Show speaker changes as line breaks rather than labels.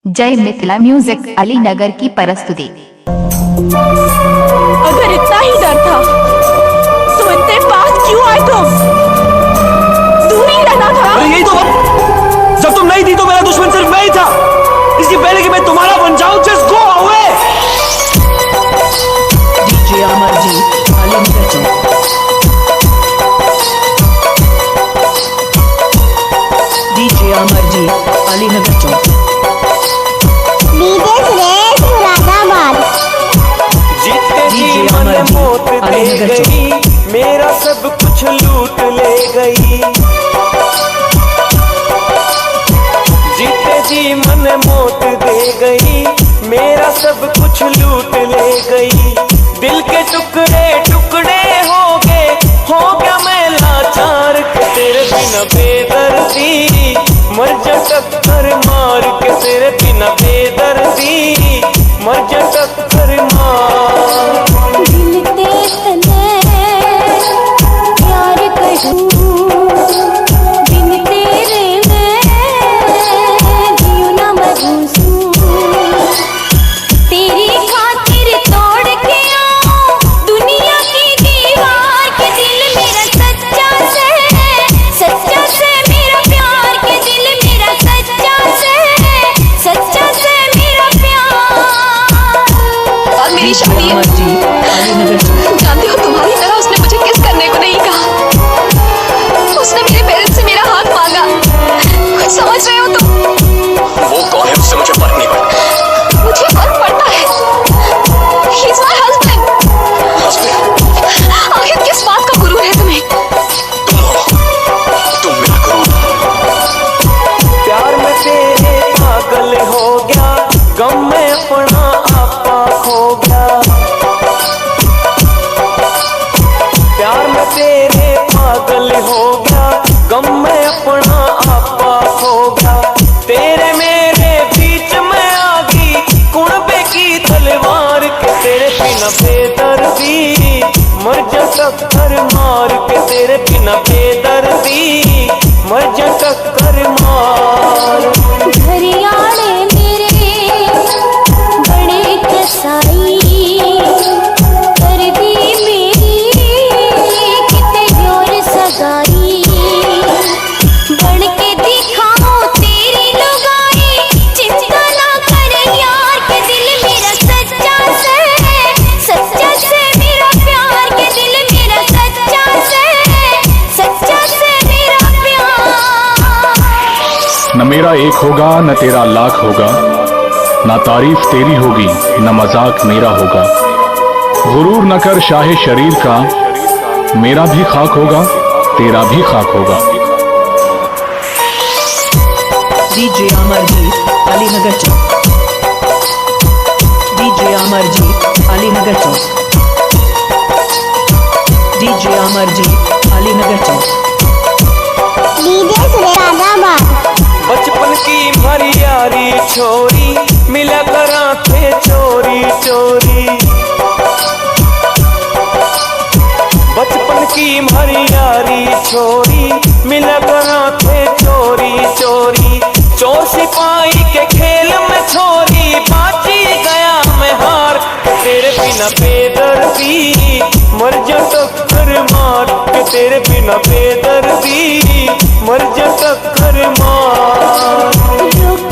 जय मिथिला म्यूजिक अलीनगर की प्रस्तुति।
अगर इतना ही डर था तो इतने पास क्यों आए तुम? दूर ही रहना था।
अरे यही तो वक्त, जब तुम नहीं थी तो मेरा दुश्मन सिर्फ मैं ही था। इसके पहले कि मैं तुम्हारा बन जाऊं, just go away.
DJ Amarjeet Alinagar Chowk. DJ Amarjeet Alinagar Chowk.
DJ Suresh Moradabad.
जीते जी मन मौत दे गई, मेरा सब कुछ लूट ले गई। जीते जी मन मौत दे गई, मेरा सब कुछ लूट ले गई। दिल के टुकड़े टुकड़े हो गया मैं लाचार के तेरे बिना बेदर्दी। मर जा टक्कर मार के तेरे बिना बेदर्दी। मर जा टक्कर मार।
दिल ते तने प्यार करूं, बिन तेरे मैं जियूं ना मरूं। तेरी खातिर तोड़ के आऊं दुनिया की दीवार के। दिल मेरा सच्चा से मेरा प्यार के। दिल मेरा सच्चा से मेरा प्यार।
और मेरी शादी है। जानते हो तुम्हारी तरह उसने मुझे किस करने को नहीं कहा। उसने मेरे पेरेंट्स से मेरा हाथ मांगा। कुछ समझ रहे हो तुम?
वो कौन है उससे मुझे फर्क नहीं पड़ता।
मुझे फर्क पड़ता है। He is my husband। आखिर किस बात का गुरूर है तुम्हें?
तुम मेरा गुरु। प्यार में तेरे पागल हो गया, गम में अपना आपा खो गया। प्यार में तेरे पागल हो गया, गम में अपना आपा खो गया। तेरे मेरे बीच में आ गई कुणबे की तलवार के तेरे बिना बेदर्दी। मर जा टक्कर मार के तेरे बिना बेदर्दी। मर जा टक्कर मार।
घरियाले मेरे बड़े कसाई, कर दी मेरी किते और सगाई। बन के दिखाओ तेरी लुगाई, चिंता ना कर यार के। दिल मेरा सच्चा से मेरा प्यार के। दिल मेरा सच्चा से मेरा प्यार।
न मेरा एक होगा न तेरा लाख होगा, ना तारीफ तेरी होगी न मजाक मेरा होगा। गुरूर न कर शाहे शरीर का, मेरा भी खाक होगा तेरा भी खाक होगा।
DJ Amarjeet Alinagar Chowk. DJ Amarjeet Alinagar Chowk. DJ Amarjeet Alinagar Chowk.
DJ Moradabad.
बचपन की भरी यारी छोरी, मिला करा थे चोरी चोरी। बचपन की भरी यारी छोरी, मिला करा थे चोरी चोरी। चोर सिपाही के खेल में छोरी, बाजी गया मैं हार तेरे बिना बेदर्दी। मर जा टक्कर मार के तेरे बिना बेदर्दी। मर जा टक्कर मार।
रुक